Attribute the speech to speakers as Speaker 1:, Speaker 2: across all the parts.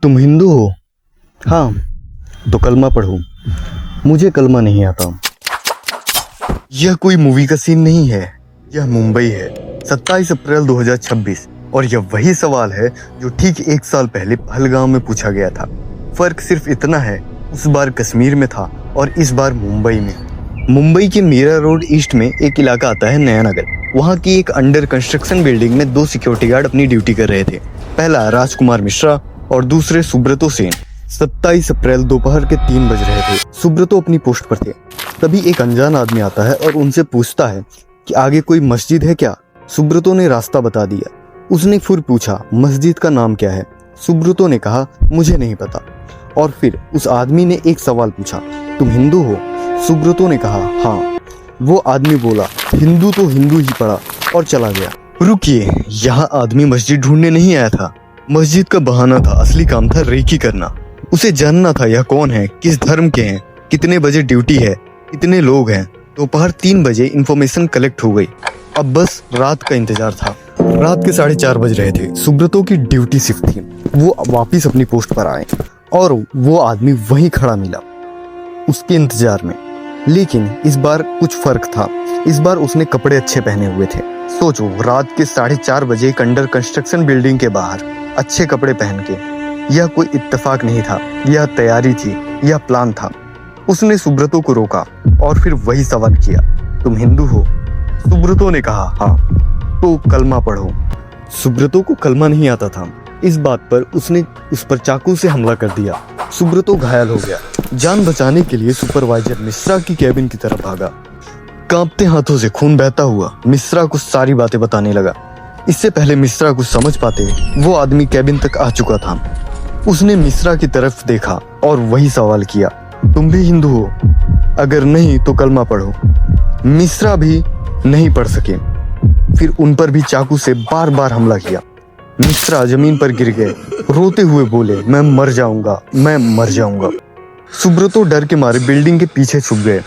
Speaker 1: तुम हिंदू हो? हाँ, तो कलमा पढ़ो। मुझे कलमा नहीं आता। यह कोई मूवी का सीन नहीं है, यह मुंबई है। 27 अप्रैल 2026 और यह वही सवाल है जो ठीक 1 साल पहले पहलगाम में पूछा गया था। फर्क सिर्फ इतना है, उस बार कश्मीर में था और इस बार मुंबई में। मुंबई के मीरा रोड ईस्ट में एक इलाका आता है नया नगर। वहाँ की एक अंडर कंस्ट्रक्शन बिल्डिंग में 2 सिक्योरिटी गार्ड अपनी ड्यूटी कर रहे थे। पहला राजकुमार मिश्रा और दूसरे सुब्रतो सेन। 27 अप्रैल दोपहर के 3 बज रहे थे। सुब्रतो अपनी पोस्ट पर थे। तभी एक अनजान आदमी आता है और उनसे पूछता है कि आगे कोई मस्जिद है क्या। सुब्रतो ने रास्ता बता दिया। उसने फिर पूछा मस्जिद का नाम क्या है। सुब्रतो ने कहा मुझे नहीं पता। और फिर उस आदमी ने एक सवाल पूछा, तुम हिंदू हो? सुब्रतो ने कहा हाँ। वो आदमी बोला हिंदू तो हिंदू ही पड़ा और चला गया। रुकिए, यहाँ आदमी मस्जिद ढूंढने नहीं आया था। मस्जिद का बहाना था, असली काम था रेकी करना। उसे जानना था यह कौन है, किस धर्म के हैं, कितने बजे ड्यूटी है, कितने लोग हैं। दोपहर 3 बजे इंफॉर्मेशन कलेक्ट हो गई। अब बस रात का इंतजार था। रात के 4:30 बज रहे थे। सुब्रतो की ड्यूटी शिफ्ट थी। वो वापिस अपनी पोस्ट पर आए और वो आदमी वहीं खड़ा मिला उसके इंतजार में। लेकिन इस बार कुछ फर्क था। इस बार उसने कपड़े अच्छे पहने हुए थे। सोचो, रात के 4:30 बजे एक अंडर कंस्ट्रक्शन बिल्डिंग के बाहर अच्छे कपड़े पहन के। यह कोई इत्तेफाक नहीं था, यह तैयारी थी, यह प्लान था। उसने सुब्रतो को रोका और फिर वही सवाल किया, तुम हिंदू हो? सुब्रतो ने कहा हाँ। तो कलमा पढ़ो। सुब्रतो को कलमा नहीं आता था। इस बात पर उसने उस पर चाकू से हमला कर दिया। सुब्रतो घायल हो गया। जान बचाने के लिए सुपरवाइजर मिश्रा की कैबिन की तरफ भागा। कांपते हाथों से खून बहता हुआ मिश्रा को सारी बातें बताने लगा। इससे पहले मिश्रा कुछ समझ पाते वो आदमी कैबिन तक आ चुका था। उसने मिश्रा की तरफ देखा और वही सवाल किया, तुम भी हिंदू हो? अगर नहीं तो कलमा पढ़ो। मिश्रा भी नहीं पढ़ सके। फिर उन पर भी चाकू से बार बार हमला किया। मिश्रा जमीन पर गिर गए। रोते हुए बोले, मैं मर जाऊंगा, मैं मर जाऊंगा। सुब्रतो डर के मारे बिल्डिंग के पीछे छुप गए।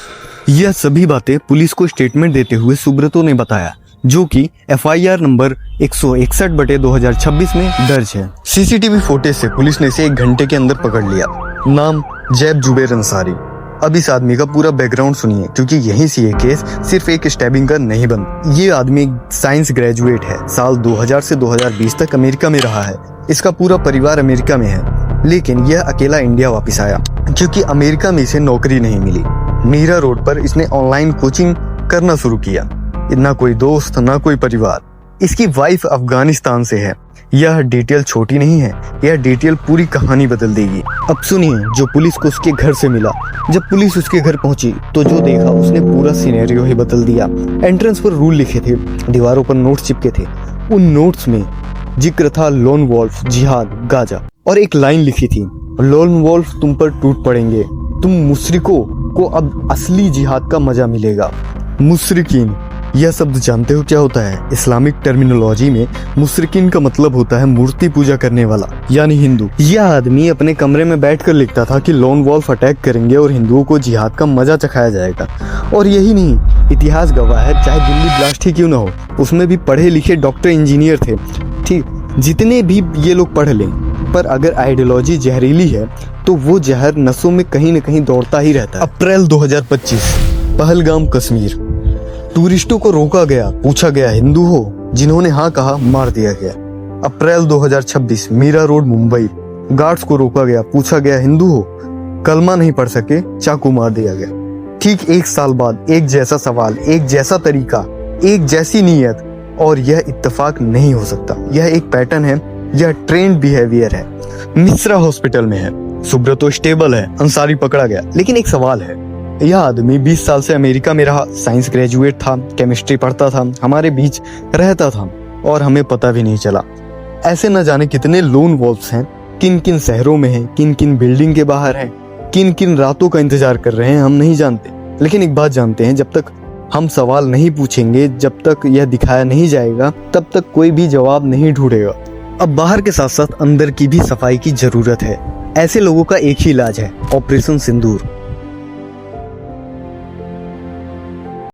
Speaker 1: यह सभी बातें पुलिस को स्टेटमेंट देते हुए सुब्रतो ने बताया, जो कि FIR नंबर 161/2026 में दर्ज है। CCTV फुटेज से पुलिस ने इसे 1 घंटे के अंदर पकड़ लिया। नाम जैब जुबेर अंसारी। अब इस आदमी का पूरा बैकग्राउंड सुनिए, क्योंकि यहीं से ये केस सिर्फ एक स्टैबिंग का नहीं बन। ये आदमी साइंस ग्रेजुएट है। साल 2000 से 2020 तक अमेरिका में रहा है। इसका पूरा परिवार अमेरिका में है, लेकिन यह अकेला इंडिया वापस आया क्योंकि अमेरिका में इसे नौकरी नहीं मिली। मीरा रोड पर इसने ऑनलाइन कोचिंग करना शुरू किया। ना कोई दोस्त, ना कोई परिवार। इसकी वाइफ अफगानिस्तान से है। यह डिटेल छोटी नहीं है, यह डिटेल पूरी कहानी बदल देगी। अब सुनिए जो पुलिस को उसके घर से मिला। जब पुलिस उसके घर पहुंची तो जो देखा उसने पूरा सिनेरियो ही बदल दिया। एंट्रेंस पर रूल लिखे थे, दीवारों पर नोट्स चिपके थे। उन नोट्स में जिक्र था लोन वॉल्फ, जिहाद, गाजा और एक लाइन लिखी थी, लोन वॉल्फ तुम पर टूट पड़ेंगे, तुम मुशरिकों को अब असली जिहाद का मजा मिलेगा। मुशरिकीन, यह शब्द जानते हो क्या होता है? इस्लामिक टर्मिनोलॉजी में मुशरिकीन का मतलब होता है मूर्ति पूजा करने वाला, यानी हिंदू। यह आदमी अपने कमरे में बैठकर लिखता था कि लोन वॉल्फ अटैक करेंगे और हिंदुओं को जिहाद का मजा चखाया जाएगा। और यही नहीं, इतिहास गवाह है, चाहे दिल्ली ब्लास्ट ही क्यों ना हो, उसमें भी पढ़े लिखे डॉक्टर इंजीनियर थे। ठीक, जितने भी ये लोग पढ़ लें, पर अगर आइडियोलॉजी जहरीली है तो वो जहर नसों में कहीं न कहीं दौड़ता ही रहता है। अप्रैल 2025, पहलगाम, कश्मीर। टूरिस्टों को रोका गया, पूछा गया हिंदू हो? जिन्होंने हाँ कहा मार दिया गया। अप्रैल 2026, मीरा रोड, मुंबई। गार्ड्स को रोका गया, पूछा गया हिंदू हो? कलमा नहीं पढ़ सके, चाकू मार दिया गया। ठीक 1 साल बाद एक जैसा सवाल, एक जैसा तरीका, एक जैसी नीयत, और यह इत्तेफाक नहीं हो सकता। यह एक पैटर्न है, यह ट्रेंड बिहेवियर है। मिश्रा हॉस्पिटल में है, सुब्रतो स्टेबल है, अंसारी पकड़ा गया। लेकिन एक सवाल है, यह आदमी 20 साल से अमेरिका में रहा, साइंस ग्रेजुएट था, केमिस्ट्री पढ़ता था, हमारे बीच रहता था और हमें पता भी नहीं चला। ऐसे न जाने कितने लोन वॉल्फ्स हैं, किन किन शहरों में हैं, किन किन बिल्डिंग के बाहर हैं, किन किन रातों का इंतजार कर रहे हैं, हम नहीं जानते। लेकिन एक बात जानते हैं, जब तक हम सवाल नहीं पूछेंगे, जब तक यह दिखाया नहीं जाएगा, तब तक कोई भी जवाब नहीं ढूंढेगा। अब बाहर के साथ साथ अंदर की भी सफाई की जरूरत है। ऐसे लोगों का एक ही इलाज है, ऑपरेशन सिंदूर।